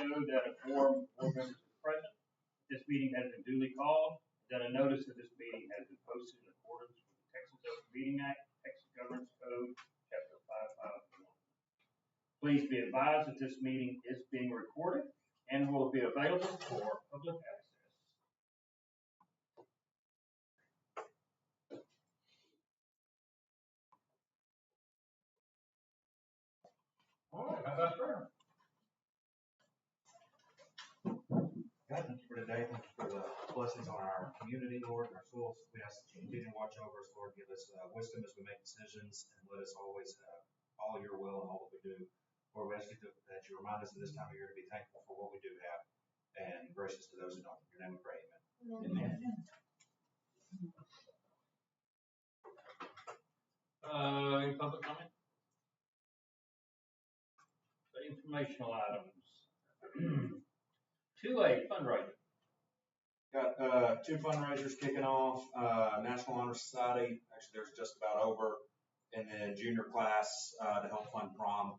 show that a quorum of board members is present. This meeting has been duly called, that a notice of this meeting has been posted in accordance with the Texas Open Meeting Act, Texas Governance Code, Chapter 551. Please be advised that this meeting is being recorded and will be available for public access. All right, how about prayer? God, thank you for today. Thank you for the blessings on our community, Lord, and our schools. We ask that you continue to watch over us, Lord. Give us wisdom as we make decisions, and let us always follow your will in all that we do. Lord, we ask you that you remind us in this time of year to be thankful for what we do have, and gracious to those who don't. In your name we pray, amen. Amen. Any public comment? Informational items. 2A, fundraiser. Got two fundraisers kicking off. National Honor Society, actually there's just about over, and then junior class to help fund prom.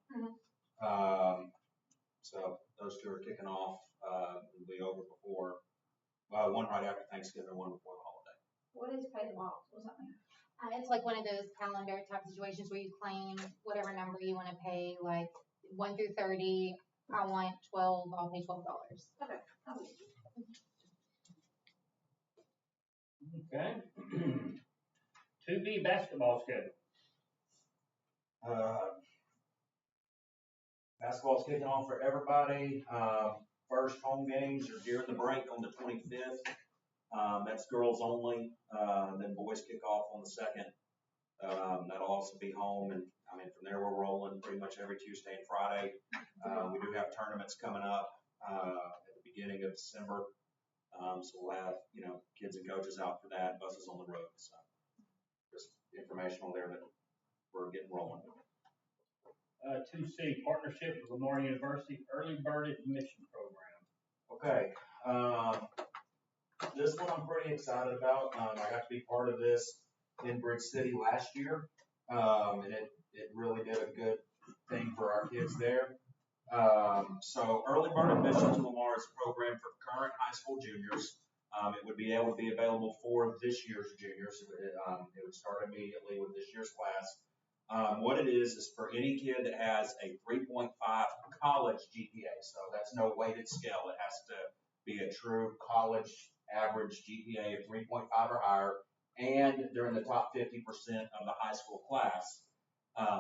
So those two are kicking off. It'll be over before, one right after Thanksgiving, one before the holiday. What is pay the balls? What does that mean? It's like one of those calendar type situations where you claim whatever number you want to pay, like 1 through 30. I want 12. I'll pay $12. Okay. Okay. 2B, basketball schedule. Basketball's kicking off for everybody. First home games are during the break on the 25th. That's girls only. Then boys kick off on the 2nd. That'll also be home, and I mean from there we're rolling pretty much every Tuesday and Friday. We do have tournaments coming up at the beginning of December. So we'll have, kids and coaches out for that, buses on the road. So just informational there that we're getting rolling. 2C, partnership with Lamar University Early Bird Admission Program. Okay. This one I'm pretty excited about. I got to be part of this in Bridge City last year. And it really did a good thing for our kids there. So Early Bird Admission to Lamar is a program for current high school juniors. It would be able to be available for this year's juniors. It would start immediately with this year's class. What it is for any kid that has a 3.5 college GPA. So that's no weighted scale. It has to be a true college average GPA of 3.5 or higher, and they're in the top 50% of the high school class.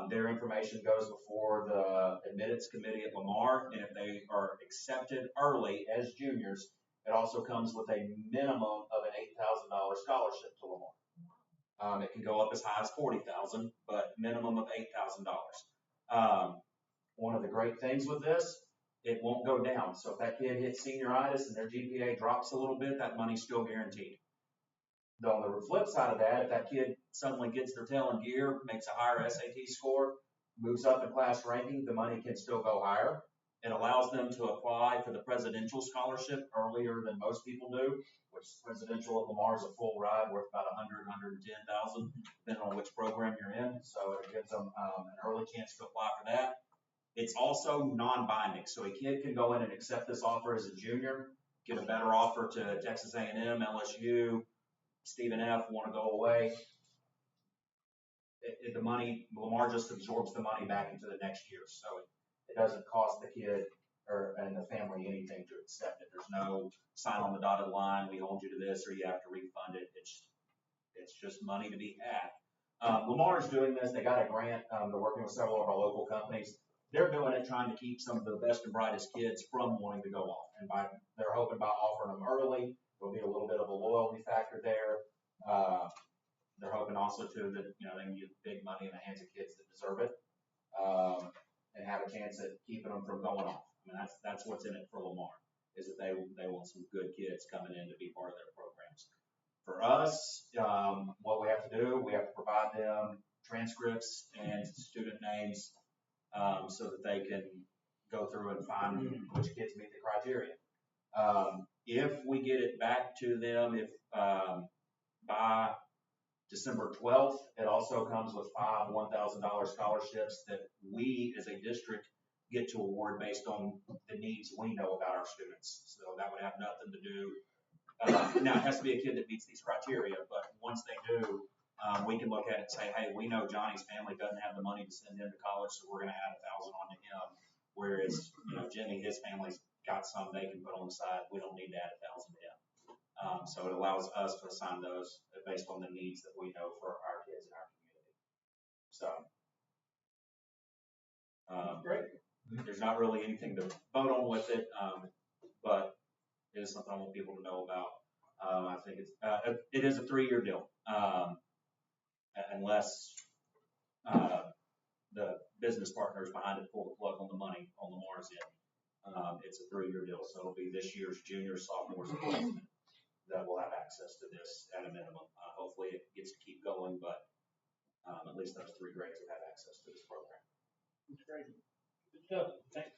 Their information goes before the admittance committee at Lamar, and if they are accepted early as juniors, it also comes with a minimum of an $8,000 scholarship to Lamar. It can go up as high as $40,000, but minimum of $8,000. One of the great things with this, it won't go down. So if that kid hits senioritis and their GPA drops a little bit, that money's still guaranteed. Though on the flip side of that, if that kid suddenly gets their tail in gear, makes a higher SAT score, moves up in class ranking, the money can still go higher. It allows them to apply for the presidential scholarship earlier than most people do, which presidential at Lamar is a full ride worth about $100,000, $110,000, depending on which program you're in. So it gives them an early chance to apply for that. It's also non-binding, so a kid can go in and accept this offer as a junior, get a better offer to Texas A&M, LSU, Stephen F. want to go away. The money, Lamar just absorbs the money back into the next year, so it doesn't cost the kid and the family anything to accept it. There's no sign on the dotted line, we hold you to this, or you have to refund it. It's just money to be had. Lamar is doing this. They got a grant. They're working with several of our local companies. They're doing it trying to keep some of the best and brightest kids from wanting to go off. And they're hoping by offering them early, there'll be a little bit of a loyalty factor there. They're hoping also too that they can get big money in the hands of kids that deserve it, and have a chance at keeping them from going off. I mean, that's what's in it for Lamar, is that they want some good kids coming in to be part of their programs. For us, what we have to do, we have to provide them transcripts and student names, so that they can go through and find which kids meet the criteria. If we get it back to them, by December 12th, it also comes with 5 $1,000 scholarships that we as a district get to award based on the needs we know about our students. So that would have nothing to do, now it has to be a kid that meets these criteria, but once they do, we can look at it and say, hey, we know Johnny's family doesn't have the money to send him to college, so we're gonna add 1,000 onto him. Whereas, Jimmy, his family's got some they can put on the side, we don't need to add 1,000 to him. So it allows us to assign those based on the needs that we know for our kids in our community. So. Great. There's not really anything to vote on with it, but it is something I want people to know about. I think it is a 3-year deal, unless the business partners behind it pull the plug on the money on Lamar's end. It's a 3-year deal, so it'll be this year's juniors, sophomores, and freshmen that will have access to this at a minimum. Hopefully it gets to keep going, but at least those 3 grades will have access to this program. That's great. Good stuff. Thanks.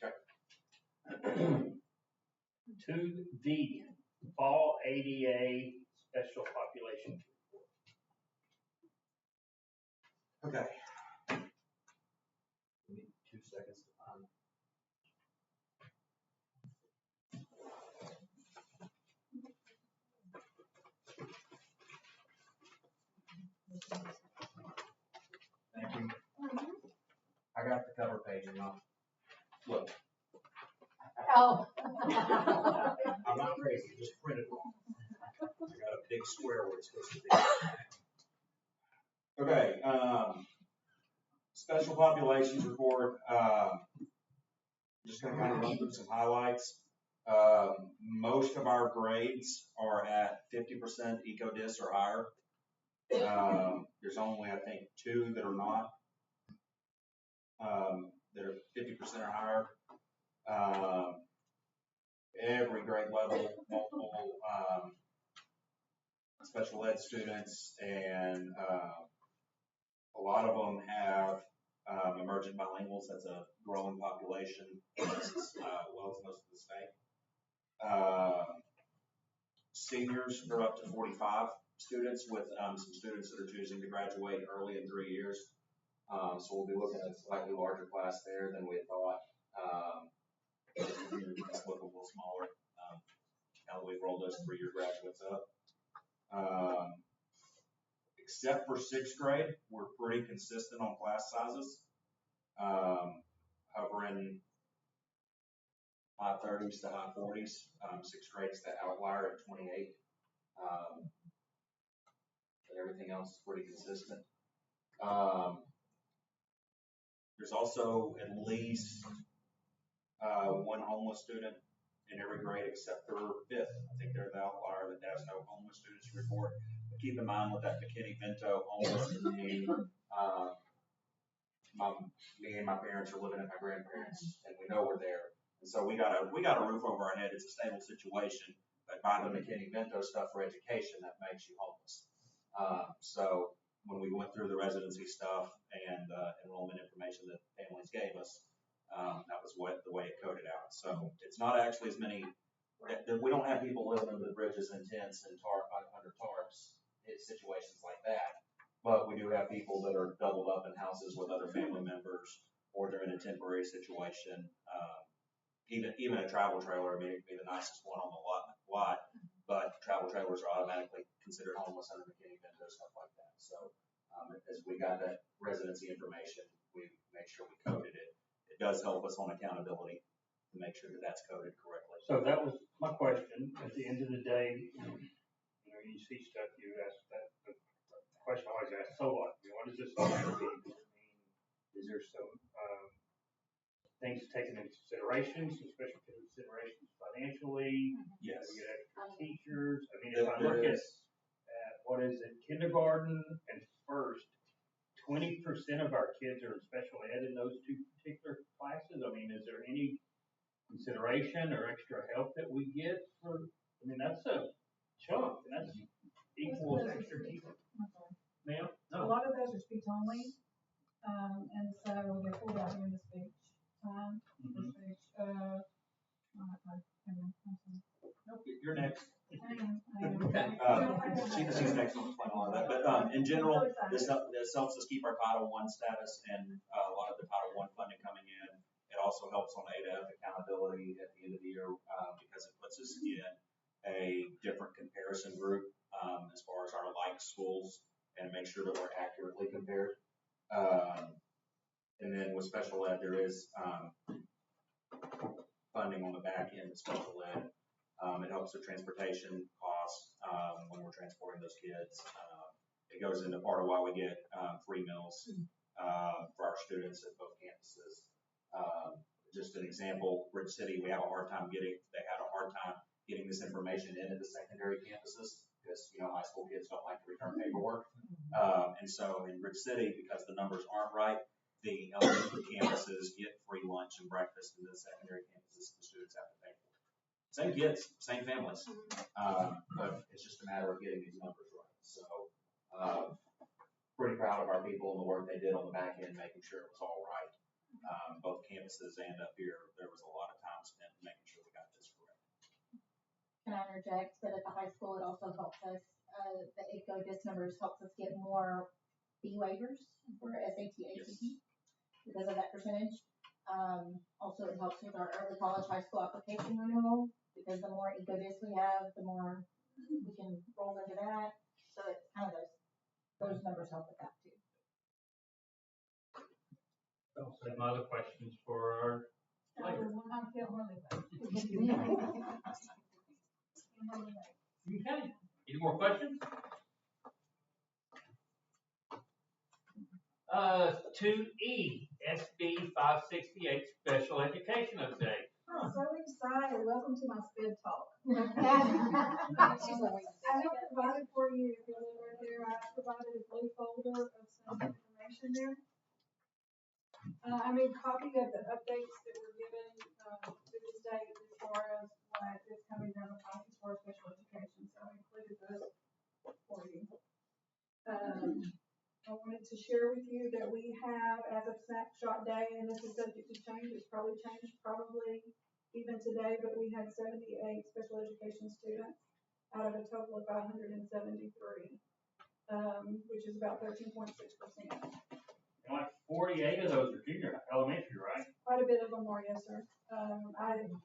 To the fall ADA special population report. Okay. Give me 2 seconds to find. Thank you. I got the cover page, look. Oh. I'm not crazy, just print it wrong. I got a big square where it's supposed to be. Okay, special populations report. Just gonna kind of run through some highlights. Most of our grades are at 50% EcoDis or higher. There's only, I think, 2 that are not, that are 50% or higher. Every grade level, multiple special ed students, and a lot of them have emergent bilinguals. That's a growing population, well as most of the state. Seniors are up to 45 students, with some students that are choosing to graduate early in 3 years. So we'll be looking at a slightly larger class there than we had thought. Let's look a little smaller. Now that we've rolled those 3-year graduates up. Except for 6th grade, we're pretty consistent on class sizes. Hovering high 30s to high 40s. 6th grade's the outlier at 28. But everything else is pretty consistent. There's also at least 1 homeless student in every grade except for 5th. I think they're the outlier that has no homeless students report. But keep in mind with that McKinney-Vento homeless community, me and my parents are living at my grandparents, and we know we're there. And so we got a roof over our head. It's a stable situation, but by the McKinney-Vento stuff for education, that makes you homeless. So when we went through the residency stuff and enrollment information that families gave us, that was the way it coded out. So it's not actually as many. We don't have people living under the bridges and tents and under tarps in situations like that. But we do have people that are doubled up in houses with other family members, or they're in a temporary situation. Even a travel trailer, I mean, it'd be the nicest one on the lot, but travel trailers are automatically considered homeless under McKinney-Vento, stuff like that. So as we got that residency information, we made sure we coded it. It does help us on accountability to make sure that that's coded correctly. So that was my question. At the end of the day, you see stuff, you ask that. The question I always ask, so what? What does this all mean? Is there some things taken into consideration, some special considerations financially? Yes. We get extra teachers. I mean, if I look at what is it, kindergarten and first, 20% of our kids are in special ed in those 2 particular classes. I mean, is there any consideration or extra help that we get for? I mean, that's a chunk, and that's equals extra teachers. Ma'am? A lot of those are speech only, and so they're pulled out during the speech time. The speech, Nope, you're next. She's next on explain all of that. But in general, this helps us keep our Title I status and a lot of the Title I funding coming in. It also helps on ADF accountability at the end of the year, because it puts us in a different comparison group, as far as our like schools, and make sure that we're accurately compared. And then with special ed, there is, funding on the back end of special ed. It helps with transportation costs, when we're transporting those kids. It goes into part of why we get, free meals, for our students at both campuses. Just an example, Bridge City, they had a hard time getting this information into the secondary campuses, because, high school kids don't like to return paperwork. And so in Bridge City, because the numbers aren't right, the elementary campuses get free lunch and breakfast, and the secondary campuses, the students have to pay for it. Same kids, same families, but it's just a matter of getting these numbers right. So, pretty proud of our people and the work they did on the back end, making sure it was all right. Both campuses and up here, there was a lot of time spent making sure we got this correct. Can I interject that at the high school, it also helps us, the ACO-DIS numbers helps us get more fee waivers for SAT, ACT because of that percentage. Also, it helps with our early college high school application renewal, because the more ECO-DIS we have, the more we can roll into that. So it's kind of those numbers help with that too. I'll save my other questions for our later. Okay, any more questions? 2E, SB 568, Special Education Update. I'm so excited. Welcome to my sped talk. She's always. I have provided for you, if you look right there, I provided a blue folder of some information there. I made a copy of the updates that were given to the state as far as what is coming down the pipe as far as special education, so I included those for you. I wanted to share with you that we have, as of snapshot day, and this is subject to change, it's probably changed even today, but we had 78 special education students out of a total of 573, which is about 13.6%. And like 48 of those are junior elementary, right? Quite a bit of them are, yes, sir.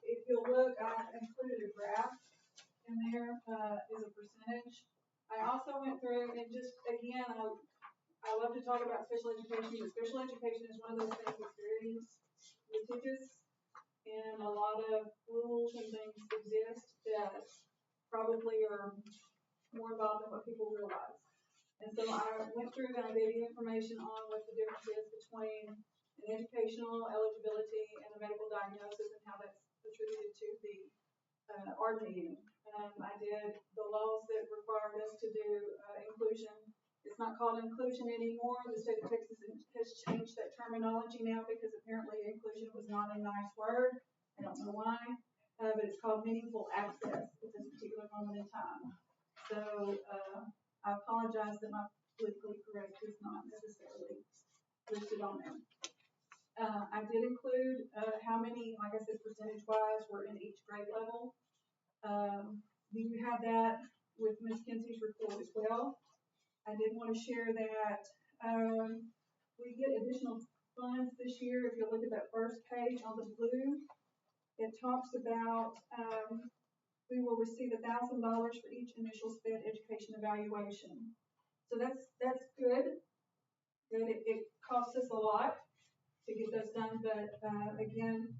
If you'll look, I included a graph in there, is a percentage. I also went through and just, again, I love to talk about special education, but special education is one of those things that's very litigious, and a lot of rules and things exist that probably are more involved than what people realize. And so I went through and I gave you information on what the difference is between an educational eligibility and a medical diagnosis, and how that's attributed to the ARD meeting. I did the laws that required us to do inclusion. It's not called inclusion anymore. The state of Texas has changed that terminology now, because apparently inclusion was not a nice word. I don't know why, but it's called meaningful access at this particular moment in time. So I apologize that my politically correct is not necessarily listed on there. I did include how many, like I said, percentage-wise, were in each grade level. You have that with Ms. Kinsey's report as well. I did want to share that we get additional funds this year. If you look at that first page on the blue, it talks about we will receive $1,000 for each initial SPED education evaluation. So that's good. It costs us a lot to get those done, but again,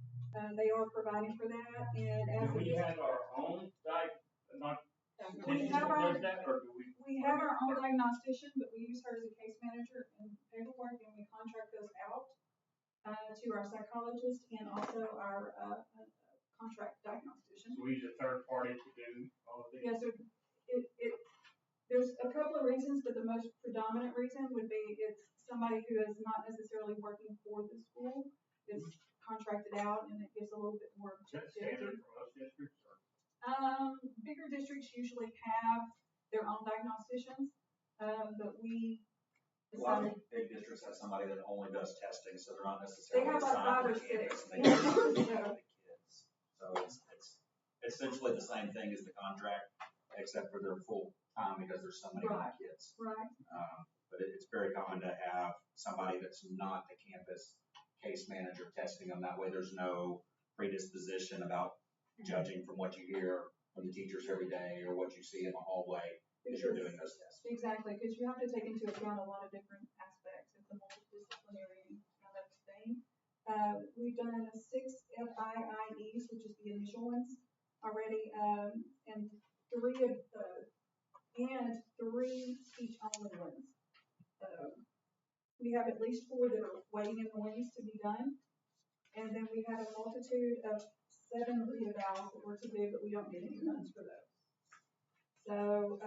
they are providing for that. And as Do we have our own we have our or own diagnostician, but we use her as a case manager and paperwork, and we contract those out to our psychologist and also our contract diagnostician. So we use a third party to do all of this? Yes, so there's a couple of reasons, but the most predominant reason would be it's somebody who is not necessarily working for the school. It's contracted out, and it gives a little bit more. Is that standard for most districts? Bigger districts usually have their own diagnosticians, but we. A lot of big districts have somebody that only does testing, so they're not necessarily. They have like 5 or 6. They have the kids. So it's essentially the same thing as the contract, except for their full time, because there's so many Right. kids. Right. But it's very common to have somebody that's not the campus case manager testing them. That way there's no predisposition about judging from what you hear from the teachers every day or what you see in the hallway as you're doing those tests. Exactly, because you have to take into account a lot of different aspects. It's a multidisciplinary kind of thing. We've done 6 FIIEs, which is the initial ones already, and 3 speech only ones. We have at least 4 that are waiting in the wings to be done. And then we have a multitude of 7 reevals that we're to do, but we don't get any funds for those. So,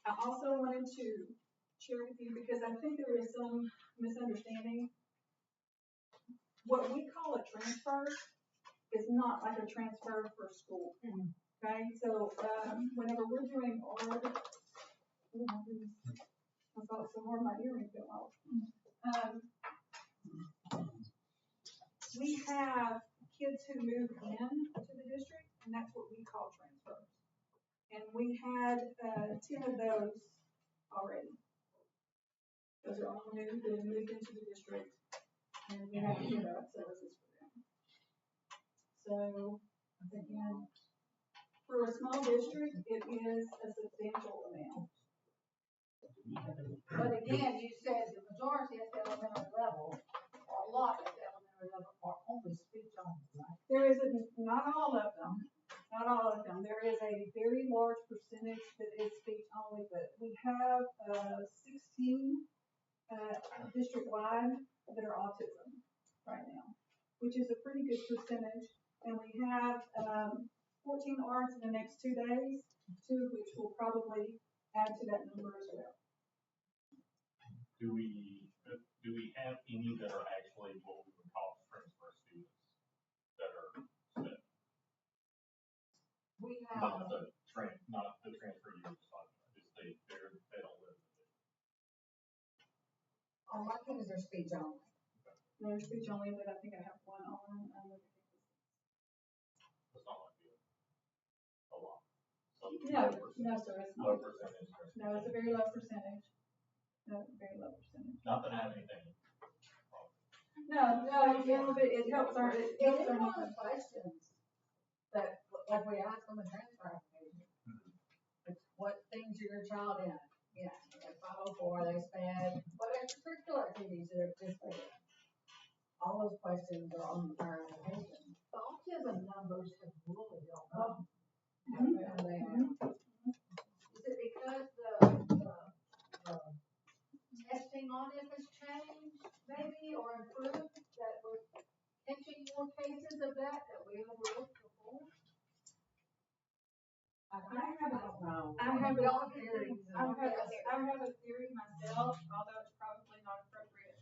I also wanted to share with you, because I think there is some misunderstanding. What we call a transfer is not like a transfer for school. Okay, so, whenever we're doing ARD, oh my goodness, I thought some more of my earring fell off. We have kids who move in to the district, and that's what we call transfers. And we had 10 of those already. Those are all new, that moved into the district, and we have to give out services for them. So, again, for a small district, it is a substantial amount. But again, you said the majority at the elementary level, or a lot at the elementary level, are only speech only, right? There is not all of them. Not all of them. There is a very large percentage that is speech only, but we have 16 district-wide that are autism right now, which is a pretty good percentage. And we have 14 ARDs in the next 2 days, 2 of which will probably add to that number as well. Do we have any that are actually what we would call transfer students that are that We have, not the transfer you were talking about, just they don't live in it. oh, my kids are speech only. There's speech only, but I think I have 1 on. It's not like a lot. No, sir, it's Low not. percentage. No, it's a very low percentage. No, very low percentage. Not that I have anything. No, but it helps our, It is one of the questions that, like we ask them in transfer application. It's what things are your child in? Yeah, at 504, they spend, what extracurricular activities are participating in? All those questions are on the prior application. The autism numbers have really gone up. Is it because the testing on it has changed, maybe, or improved, that we're catching more cases of that we overlooked before? I have Y'all theories. a theory myself, although it's probably not appropriate.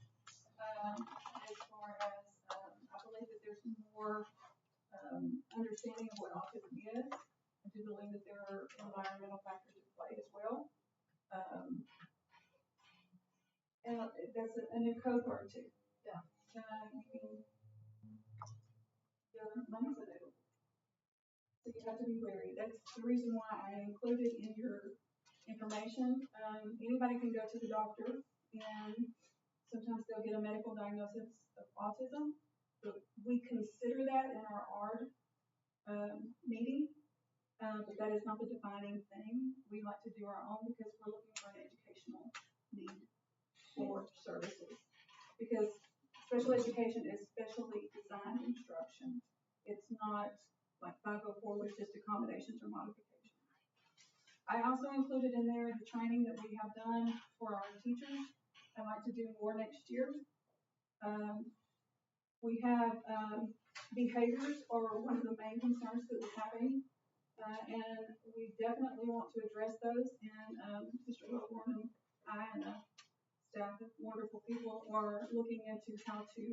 As far as, I believe that there's more, understanding of what autism is. I do believe that there are environmental factors at play as well. And that's a new cohort too. Yeah. Your money's available. So you have to be wary. That's the reason why I included in your information. Anybody can go to the doctor, and sometimes they'll get a medical diagnosis of autism, but we consider that in our ARD meeting. But that is not the defining thing. We like to do our own because we're looking for an educational need for services. Because special education is specially designed instruction. It's not like 504 with just accommodations or modifications. I also included in there the training that we have done for our teachers. I'd like to do more next year. We have behaviors are one of the main concerns that we're having. And we definitely want to address those. And Mr. Wilborn and I and the staff of wonderful people are looking into how to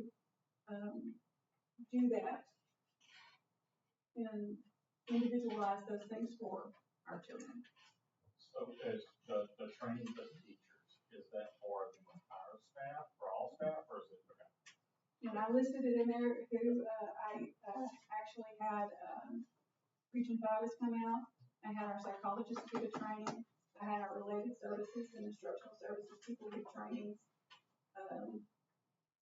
do that and individualize those things for our children. So is the training for the teachers, is that for the entire staff, for all staff, or is it for them? And I listed it in there who I actually had Region 5 has come out. I had our psychologists do the training. I had our related services and instructional services people do trainings.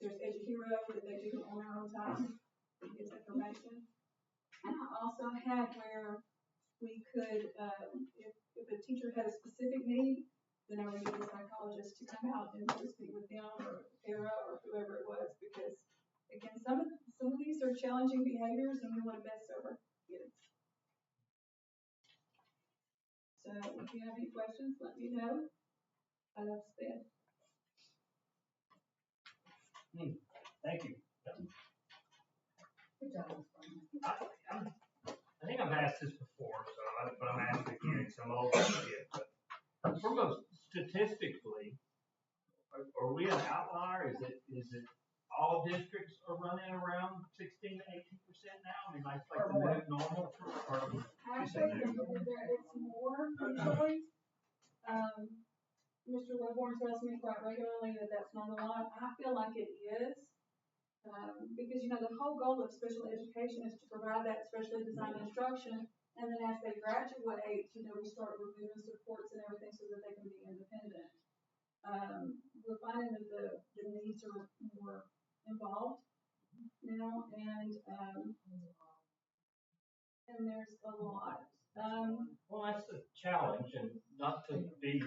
there's EduHero that they do on their own time, to get information. And I also had where we could, if a teacher had a specific need, then I would get a psychologist to come out and to speak with them or Tara or whoever it was, because again, some of these are challenging behaviors and we want to best serve our kids. So if you have any questions, let me know. I love sped. Thank you. Good job. I think I've asked this before, but I'm asking again, so I'm old as shit, but from a statistically, are we an outlier? Is it all districts are running around 16 to 18% now? I mean, like the new normal or Actually, it's more usually. Mr. Wilborn tells me quite regularly that that's not a lot. I feel like it is. Because, you know, the whole goal of special education is to provide that specially designed instruction. And then as they graduate, you know, we start removing supports and everything so that they can be independent. We're finding that the needs are more involved now, and there's a lot. Well, that's the challenge, and not to be,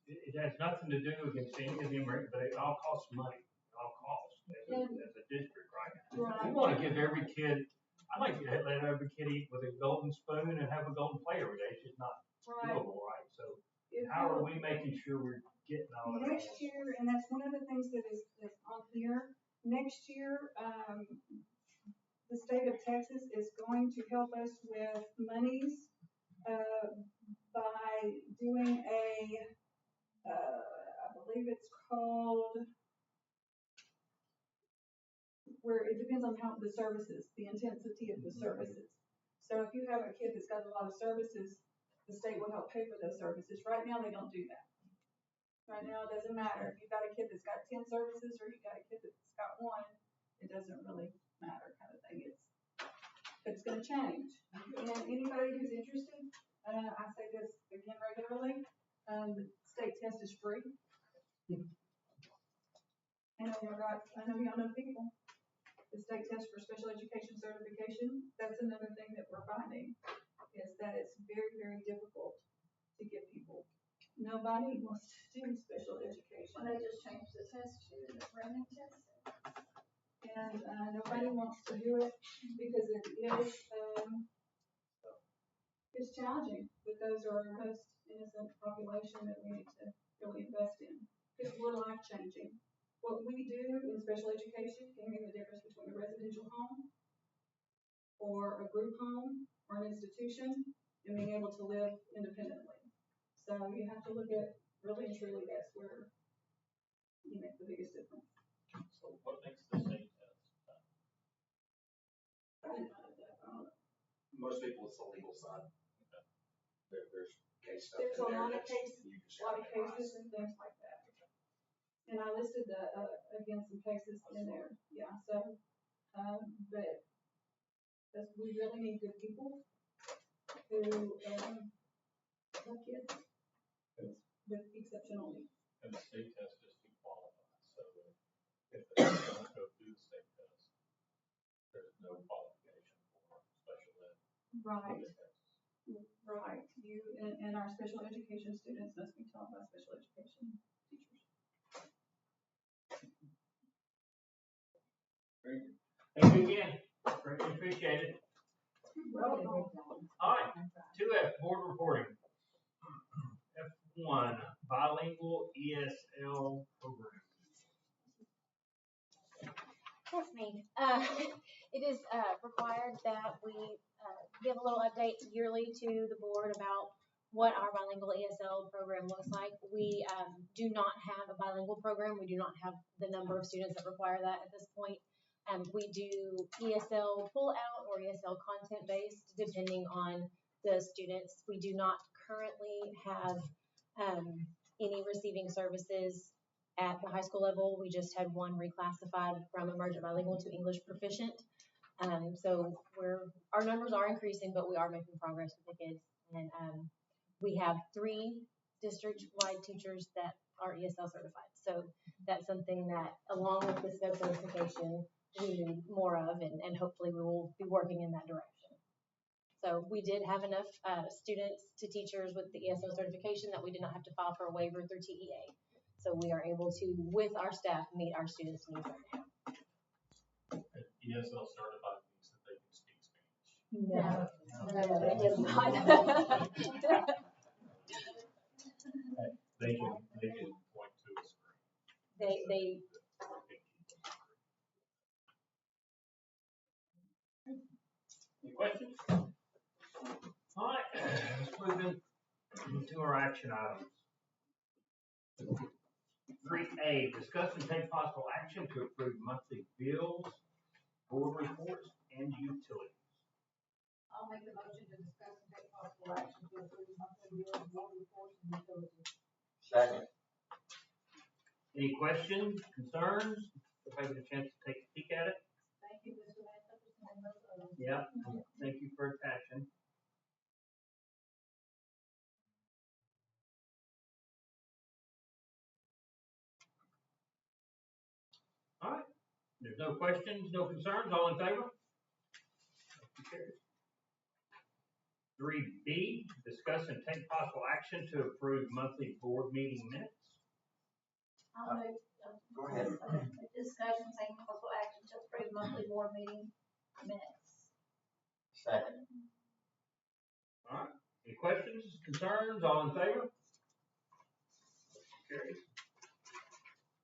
it has nothing to do against any of them, but it all costs money. It all costs as a district right now. Right. We want to give every kid, I like to let every kid eat with a golden spoon and have a golden plate every day. It's just not doable, right? So how are we making sure we're getting all of that? Next year, and that's one of the things that's on here, next year, the state of Texas is going to help us with monies, by doing I believe it's called, where it depends on how the services, the intensity of the services. So if you have a kid that's got a lot of services, the state will help pay for those services. Right now, they don't do that. Right now, it doesn't matter. If you've got a kid that's got 10 services or you've got a kid that's got one, it doesn't really matter kind of thing. But it's going to change. And anybody who's interested, I say this again regularly, the state test is free. I know y'all know people. The state test for special education certification, that's another thing that we're finding, is that it's very, very difficult to get people. Nobody wants to do special education. Well, they just changed the test to the running test. And nobody wants to do it because it is, it's challenging, but those are our most innocent population that we need to really invest in, because we're life changing. What we do in special education can mean the difference between a residential home or a group home or an institution and being able to live independently. So you have to look at really and truly that's where you make the biggest difference. So what makes the state test? I didn't know that. Most people, it's the legal side. There's case stuff There's in a there lot of that's cases, you just a lot of have to cases and things like that. And I listed again some cases in there, yeah, so, but we really need good people who, have kids with exceptional needs. And the state test is to qualify. So if they don't go through the state test, there's no qualification for special ed. Right. Right, and our special education students must be taught by special education teachers. Thank you again. Greatly appreciate it. Well, All right, 2F, board reporting. F1, bilingual ESL program. That's me. It is required that we give a little update yearly to the board about what our bilingual ESL program looks like. We do not have a bilingual program. We do not have the number of students that require that at this point. We do ESL pull out or ESL content based depending on the students. We do not currently have any receiving services at the high school level. We just had one reclassified from emergent bilingual to English proficient. So our numbers are increasing, but we are making progress with the kids. And we have 3 district-wide teachers that are ESL certified. So that's something that, along with the SCO certification, we need more of, and hopefully we will be working in that direction. So we did have enough students to teachers with the ESL certification that we did not have to file for a waiver through TEA. So we are able to, with our staff, meet our students' needs right now. ESL certified means that they can speak Spanish. No, it does not. They can point to a screen. They Any questions? All right, let's move into our action items. 3A, discuss and take possible action to approve monthly bills, board reports, and utilities. I'll make the motion to discuss and take possible action to approve monthly bills, board reports, and utilities. Second. Any questions, concerns? Everybody get a chance to take a peek at it? Thank you, Mr. Manta, for sending those over. Yeah, thank you for attaching. All right, there's no questions, no concerns, all in favor? 3B, discuss and take possible action to approve monthly board meeting minutes. I'll move, Go ahead. discussion, taking possible action to approve monthly board meeting minutes. Second. All right, any questions, concerns, all in favor? Carries.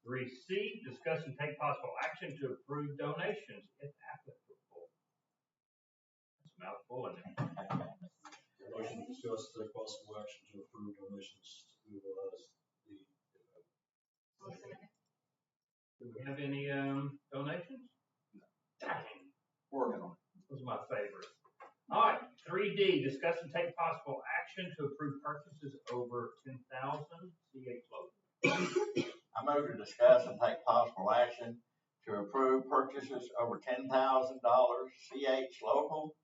3C, discuss and take possible action to approve donations if applicable. That's a mouthful, isn't it? Motion to discuss and take possible action to approve donations to the. Do we have any, donations? Dang, Working on those are my favorite. All right, 3D, discuss and take possible action to approve purchases over 10,000 CH local. I move to discuss and take possible action to approve purchases over $10,000 CH local.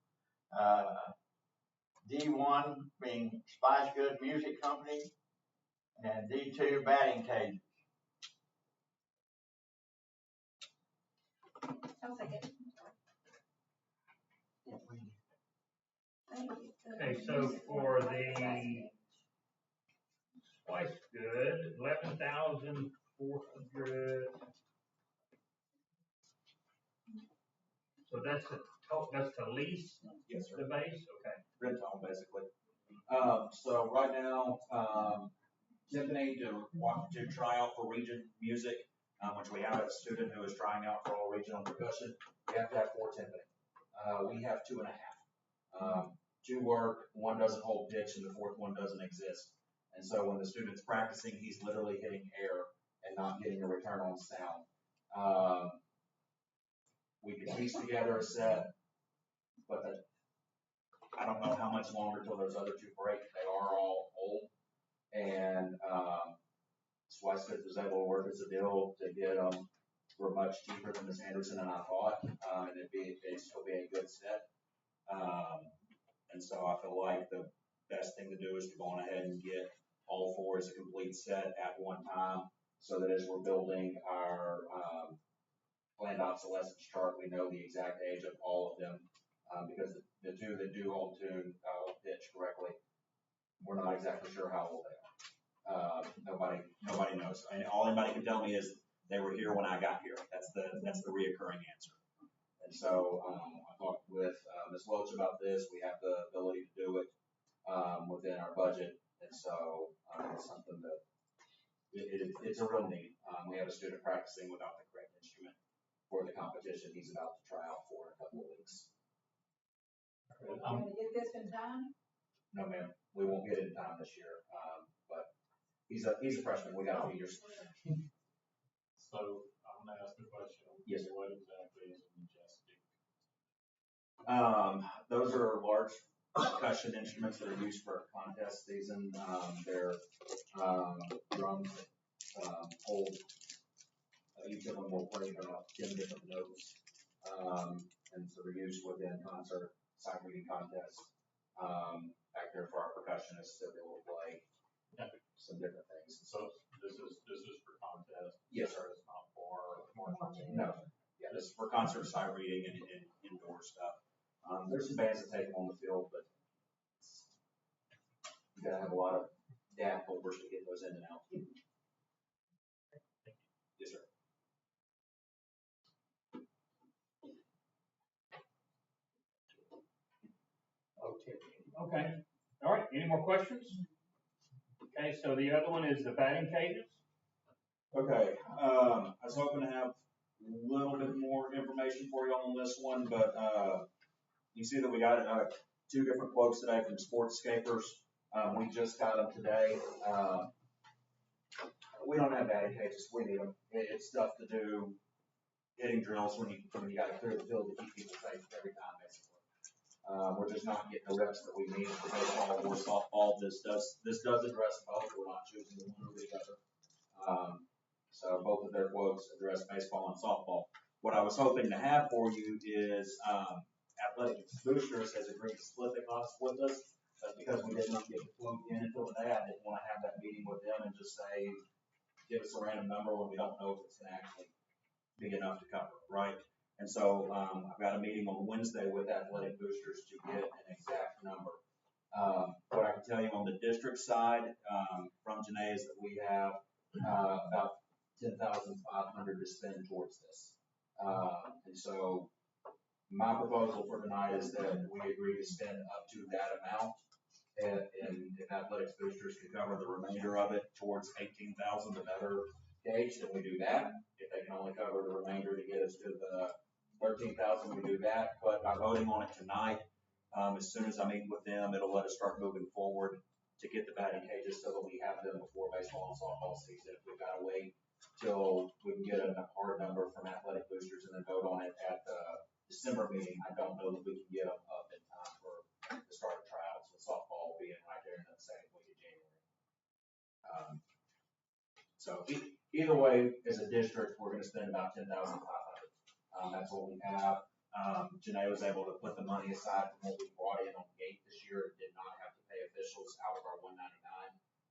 D1 being Spice Good Music Company and D2 batting cages. I'll second. Okay, so for the Spice Good, 11,400. So that's to lease Yes, the sir. base, okay. Rent home, basically. So right now, Tiffany to try out for region music, which we have a student who is trying out for all regional percussion. We have to have 4 Tiffany. We have 2.5. 2 work, 1 doesn't hold pitch, and the 4th one doesn't exist. And so when the student's practicing, he's literally hitting air and not getting a return on sound. We could piece together a set, but I don't know how much longer till those other 2 break. They are all old. And Spice Good was able to work as a deal to get them for much cheaper than Miss Anderson and I thought. And it'd still be a good set. And so I feel like the best thing to do is to go on ahead and get all 4 as a complete set at one time, so that as we're building our planned obsolescence chart, we know the exact age of all of them, because the 2 that do hold tune, pitch correctly, we're not exactly sure how old they are. Nobody knows. And all anybody can tell me is they were here when I got here. That's the reoccurring answer. And so I talked with Ms. Loach about this. We have the ability to do it within our budget, and so it's something that it's a real need. We have a student practicing without the correct instrument for the competition he's about to try out for in a couple of weeks. Are we gonna get this in time? No, ma'am, we won't get it in time this year, but he's a freshman. We got a few years. So I'm gonna ask the question. Yes, sir. What exactly is a majestic? Those are large percussion instruments that are used for contest season. They're drums that hold, each of them will play about 10 different notes. And so they're used within concert, sight reading contests. Back there for our percussionists, that they will play some different things. So This is for contest? Yes, sir. It's not for marching? No, yeah, this is for concert, sight reading, and indoor stuff. There's some bands that take them on the field, but you gotta have a lot of dad holders to get those in and out. Yes, sir. Okay, all right, any more questions? Okay, so the other one is the batting cages. Okay, I was hoping to have a little bit more information for you on this one, but, you see that we got, 2 different quotes today from Sportscapers. We just got them today. We don't have batting cages, we need them. It's tough to do hitting drills when you gotta clear the field to keep people safe every time, basically. We're just not getting the reps that we need for baseball or softball. This does address both. We're not choosing the one or the other. So both of their quotes address baseball and softball. What I was hoping to have for you is, Athletic Boosters has agreed to split the cost with us. But because we did not get the quote in until today, I didn't want to have that meeting with them and just say, give us a random number when we don't know if it's going to actually be enough to cover it, right? And so, I've got a meeting on Wednesday with Athletic Boosters to get an exact number. What I can tell you on the district side, from Janae is that we have, about $10,500 to spend towards this. And so my proposal for tonight is that we agree to spend up to that amount. And if Athletics Boosters can cover the remainder of it towards 18,000, the better gauge, then we do that. If they can only cover the remainder to get us to the 13,000, we do that. But by voting on it tonight, as soon as I meet with them, it'll let us start moving forward to get the batting cages so that we have them before baseball and softball season. If we've got to wait till we can get a hard number from Athletic Boosters and then vote on it at the December meeting, I don't know that we can get them up in time for the start of tryouts with softball being right there in the second week of January. So either way, as a district, we're going to spend about $10,500. That's what we have. Janae was able to put the money aside from what we brought in on gate this year and did not have to pay officials out of our $199.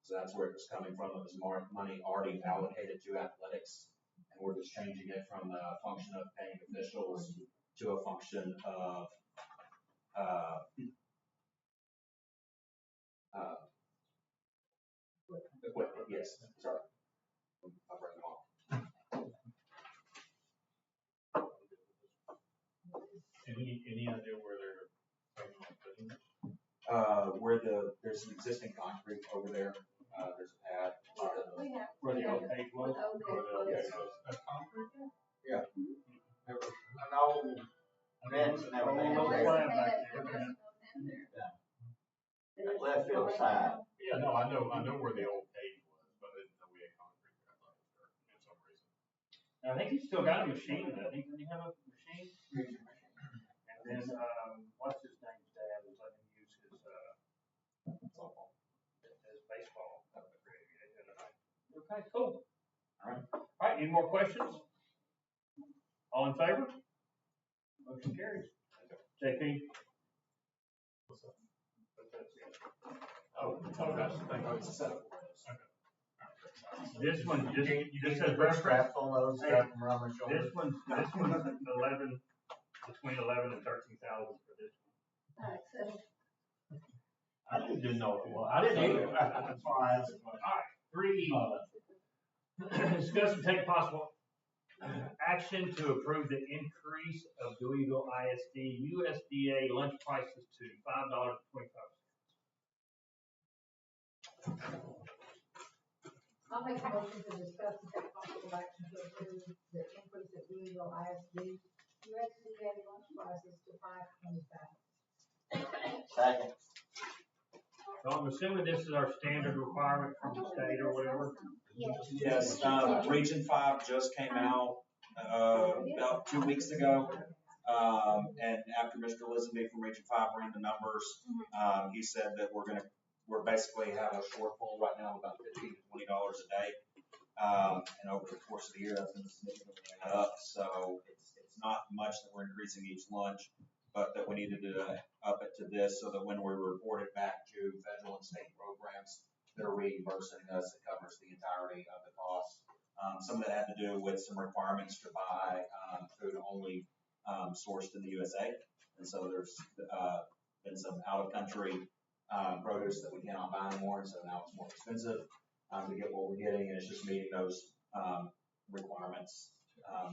So that's where it was coming from. It was more money already allocated to athletics, and we're just changing it from a function of paying officials to a function of equipment. Yes, sorry. I'll bring them off. Any idea where they're planning on putting it? There's some existing concrete over there. There's a pad. Where the old page was? That's concrete there? Yeah. There was an old fence and everything. Old there. slab back there. That left field side. Yeah, no, I know where the old page was, but I didn't know we had concrete there. I thought it was dirt for some reason. I think he's still got a machine, I think, doesn't he have a machine? And then, what's his name's dad was letting him use his, softball, his baseball. Okay, cool. All right, any more questions? All in favor? Motion carries. JP? What's up? Oh, that's the thing. Oh, it's a setup. This one, You just can says put straps on those, Hey, strap them around my shoulder. this one's 11, between 11 and 13,000 for this one. Alright, so I didn't know it was. I didn't either. That's why I asked. All right, 3, discuss and take possible action to approve the increase of Deweyville ISD USDA lunch prices to $5.25. I'll make a motion to discuss and take possible action to approve the increase of Louisville ISD USDA lunch prices to $5.25. Second. So I'm assuming this is our standard requirement from the state or whatever. Yes, Region 5 just came out, about 2 weeks ago. And after Mr. Lisenby from Region 5 ran the numbers, he said that we're basically have a shortfall right now of about $15 to $20 a day. And over the course of the year, that's going to significantly add up. So it's not much that we're increasing each lunch, but that we needed to up it to this so that when we report it back to federal and state programs, they're reimbursing us. It covers the entirety of the cost. Some of that had to do with some requirements to buy, food only, sourced in the USA. And so there's, been some out-of-country, produce that we cannot buy anymore, and so now it's more expensive, to get what we're getting, and it's just meeting those, requirements,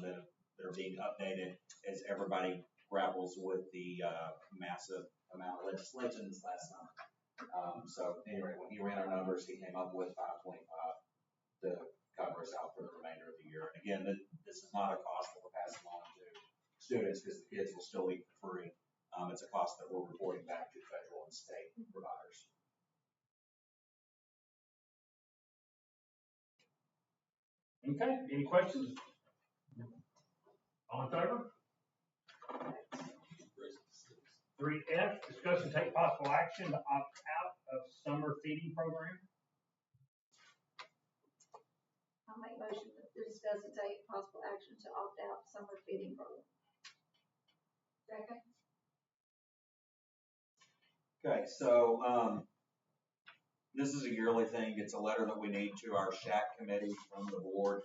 that are being updated as everybody grapples with the, massive amount of legislation this last summer. So anyway, when he ran our numbers, he came up with 525 to cover us out for the remainder of the year. And again, this is not a cost that we're passing on to students because the kids will still eat for free. It's a cost that we're reporting back to federal and state providers. Okay, any questions? All in favor? 3F, discuss and take possible action to opt out of summer feeding program. I'll make motion to discuss and take possible action to opt out summer feeding program. Second. Okay, so, this is a yearly thing. It's a letter that we need to our SHAC committee from the board,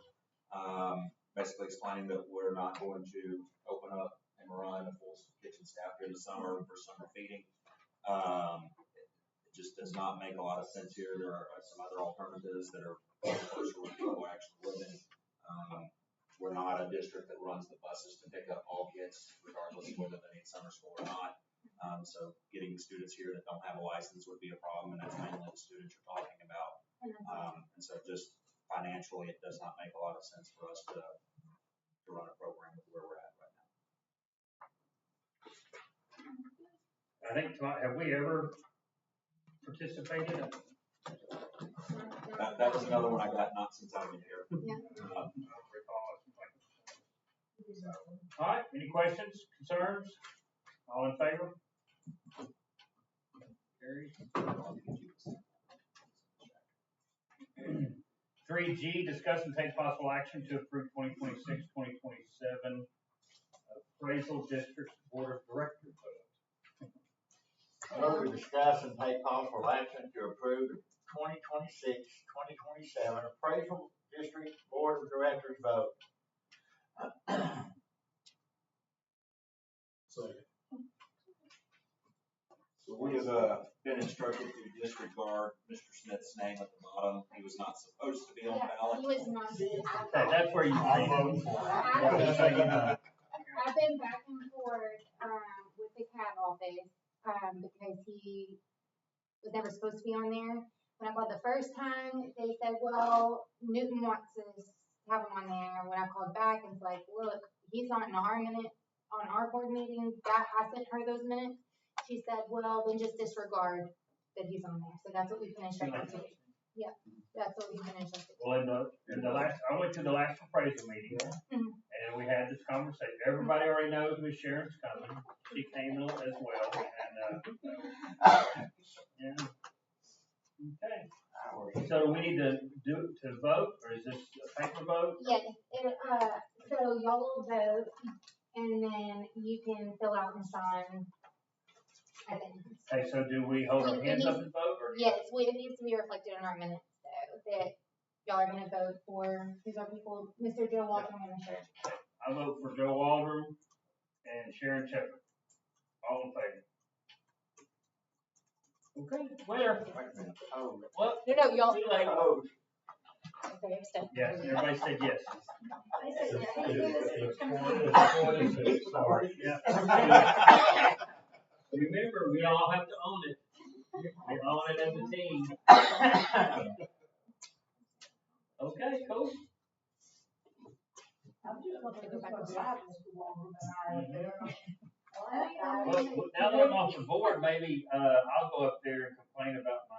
basically explaining that we're not going to open up and run a full kitchen staff during the summer for summer feeding. It just does not make a lot of sense here. There are some other alternatives that are closer with people actually living. We're not a district that runs the buses to pick up all kids, regardless of whether they need summer school or not. So getting students here that don't have a license would be a problem, and that's mainly the students you're talking about. And so just financially, it does not make a lot of sense for us to run a program with where we're at right now. I think, have we ever participated? That was another one I got not since I've been here. Yeah. I don't recall. All right, any questions, concerns? All in favor? Carries. 3G, discuss and take possible action to approve 2026-2027 appraisal district board of directors vote. Further discuss and take possible action to approve the 2026-2027 appraisal district board of directors vote. Second. So we have been instructed to disregard Mr. Smith's name at the bottom. He was not supposed to be on the ballot. He was not. Okay, that's where you I think. vote for it. I've been back and forth, with the CAD office, because he was never supposed to be on there. When I called the first time, they said, well, Newton wants us to have him on there. When I called back, it's like, look, he's not in our minute, on our board meeting, I sent her those minutes. She said, well, then just disregard that he's on there. So that's what we've been instructed to do. Yeah, that's what we've been instructed to do. Well, in the last, I went to the last appraisal meeting, and we had this conversation. Everybody already knows Miss Sharon's coming. She came in as well, and, yeah. Okay. So we need to vote, or is this a paper vote? Yes, so y'all will vote, and then you can fill out and sign at the end. Okay, so do we hold our hands up and vote, or? Yes, it needs to be reflected in our minutes, though, that y'all are gonna vote for, these are people, Mr. Joe Walker and Sharon. I vote for Joe Waldron and Sharon Shepherd. All in favor? Okay, where? Oh, What? No, y'all. Too late. oh, Okay, abstain. Yes, everybody said yes. Yeah. Remember, we all have to own it. We own it as a team. Okay, cool. I'm just looking at what's happening to Walter than Well, now that I'm off the board, maybe, I'll go up there and complain about my,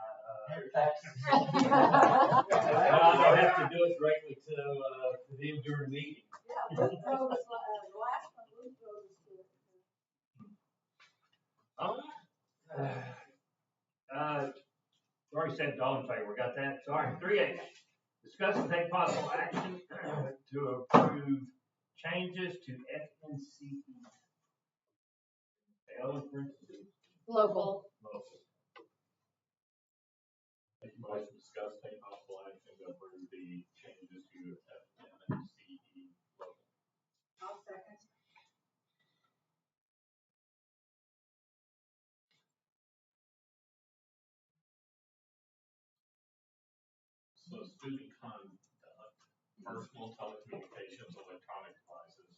I don't have to do it directly to them during the meeting. Yeah, Luke drove us, the last one, Luke drove us to it. We already said all in favor, got that? So, all right, 3H. Discuss and take possible action to approve changes to FNCE. L in parentheses. Local. Make a motion to discuss approve the changes to FN and CE local. I'll second. So student conduct, personal telecommunications, electronic devices.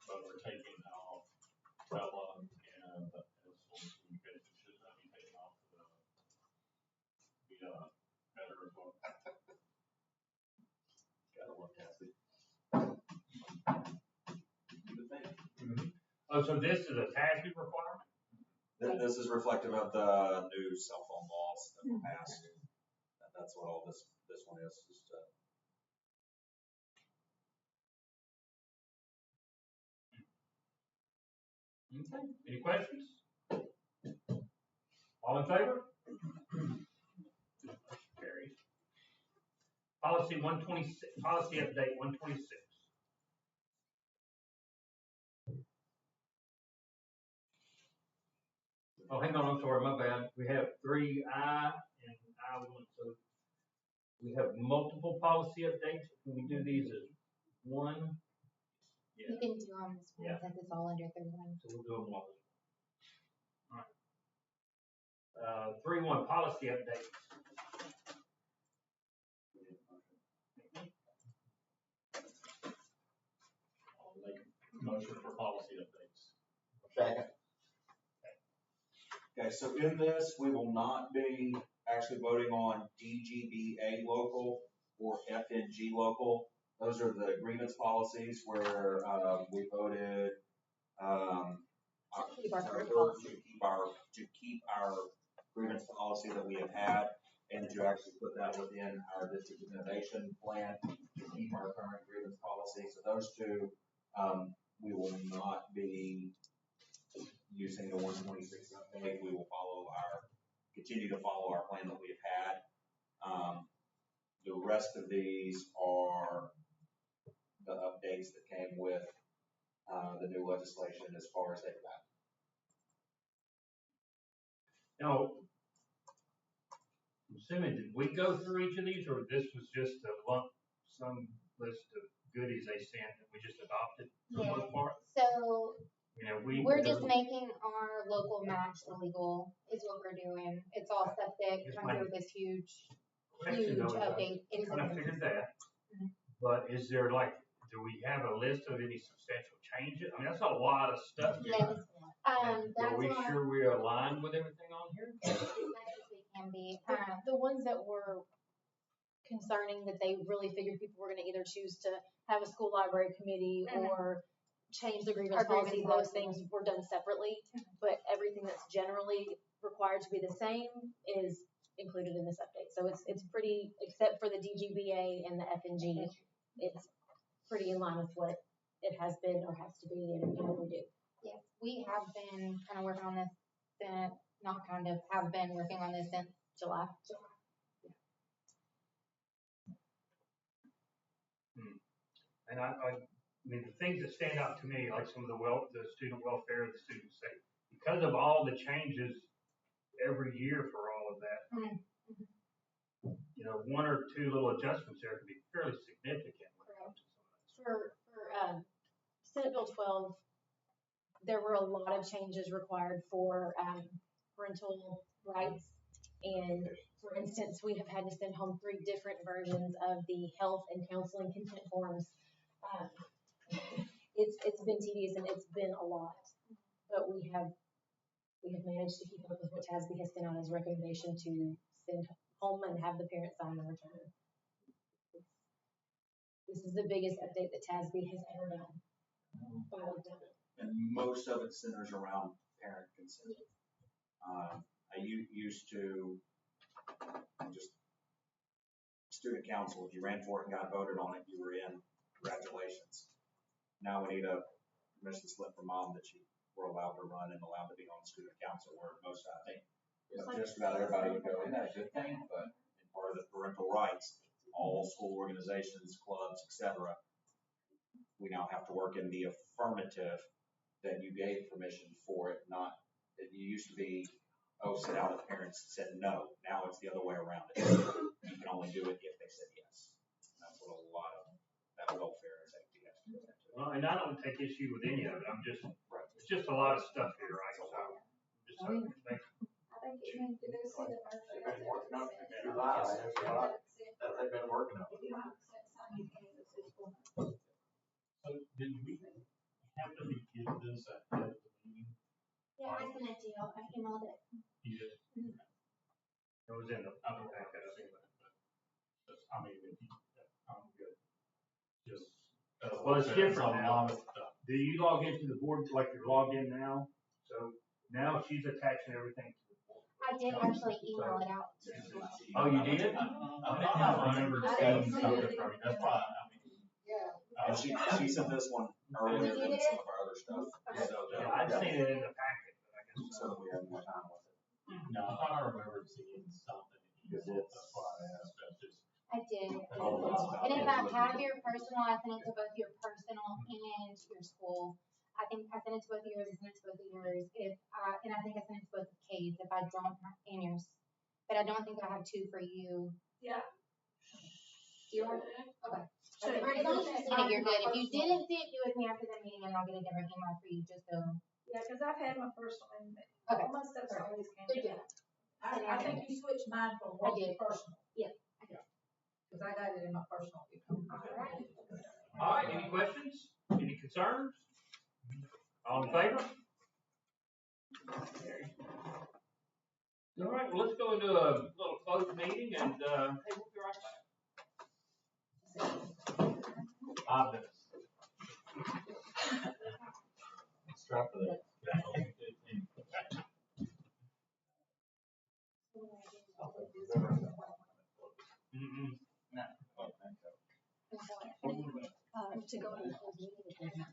But we're taking off tele and social communication should not be taken off the better as well. Gotta look at it. Oh, so this is a TASB requirement? This is reflective of the new cell phone laws that were passed. That's what all this one is, just, Okay, any questions? All in favor? Carries. Policy 126, policy update 126. Oh, hang on, I'm sorry, my bad. We have 3I and I1, so we have multiple policy updates. Can we do these as one? You can do them as well, since it's all under 31. So we'll do them one. All right. 3-1 policy updates. I'll make a motion for policy updates. Second. Okay, so in this, we will not be actually voting on DGBA local or FNG local. Those are the grievance policies where, we voted, Keep our current October policy. to keep our grievance policy that we have had and to actually put that within our district innovation plan to keep our current grievance policy. So those two, we will not be using the 126 update. We will continue to follow our plan that we have had. The rest of these are the updates that came with the new legislation as far as they've gotten. Now, I'm assuming, did we go through each of these, or this was just a lump, some list of goodies they sent that we just adopted for the most part? So You know, we're just making our local match illegal is what we're doing. It's all stuff that Just comes my through this huge question, though, update. I kind of figured that. Mhm. But is there do we have a list of any substantial changes? I mean, that's a lot of stuff. Yes. Are That's we why sure we're aligned with everything on here? as best as we can be. The ones that were concerning that they really figured people were gonna either choose to have a school library committee Mhm. or change the grievance Our grievance policy, those policy. things were done separately. But everything that's generally required to be the same is included in this update. So it's pretty, except for the DGBA and the FNG, it's pretty in line with what it has been or has to be and what we do. Yes, we have been kind of working on this since, not kind of, have been working on this since July. And I mean, the things that stand out to me, like some of the student welfare, the student safety, because of all the changes every year for all of that, Mhm. you know, one or two little adjustments there can be fairly significant when it comes to some of that. For Senate Bill 12, there were a lot of changes required for parental rights. And for instance, we have had to send home 3 different versions of the health and counseling consent forms. It's been tedious and it's been a lot, but we have managed to keep up with what TASB has sent out as a recommendation to send home and have the parents sign the return. This is the biggest update that TASB has ever done. And most of it centers around parent consent. I used to just student council, if you ran for it and got voted on it, you were in. Congratulations. Now we need a permission slip from mom that you were allowed to run and allowed to be on student council, where most, I think, just about everybody would go, isn't that a good thing? But in part of the parental rights, all school organizations, clubs, etc., we now have to work in the affirmative that you gave permission for it, not that you used to be, sit down with parents said no. Now it's the other way around. You can only do it if said yes. And that's what a lot of that welfare and safety has to go into. Well, and I don't take issue with any of it, Right. it's just a lot of stuff here, right? So, just Oh, yeah. make I think it means Did they see the motion? They've been working on it since July, that's what they've been working on. If you want to set something in the system. So did we happen to get this ahead of the meeting? Yeah, I sent it to you, I emailed it. You did? It was in the, I don't have that, but, I mean, if you, I'm good. Just. Well, it's different a now. lot of stuff. do you log into the board like you're logged in now? So now she's attaching everything to the board. I did actually email it out. Oh, you did? I think I remember seeing something from you, that's why, I mean. Yeah. She sent this one earlier than some of our other stuff, so. Yeah, I'd seen it in the packet, but I guess. So we have more time with it. No, I thought I remembered seeing something. Because it's- That's why I asked, that's just. I did. Oh, And if I have your personal, I sent it to both your personal and your school. I think I sent it to both of yours, I sent it to both of yours. And I think I sent it to both of Kate's if I don't have, and yours. But I don't think I have two for you. Yeah. Do you want it? Okay. As long as you seen it, you're good. If you didn't see it, do it with me after the meeting and I'll get a different email for you, just so. Yeah, because I've had my personal and Okay. all my stuff's always came. Good deal. I think you switched mine from work to personal. Yeah. Cause I got it in my personal. Alright. All right, any questions? Any concerns? All in favor? All right, well, let's go into a little closed meeting and, hey, we'll be right back. 5 minutes. Strap for that. Mm-mm. To go into closed meeting if there's not.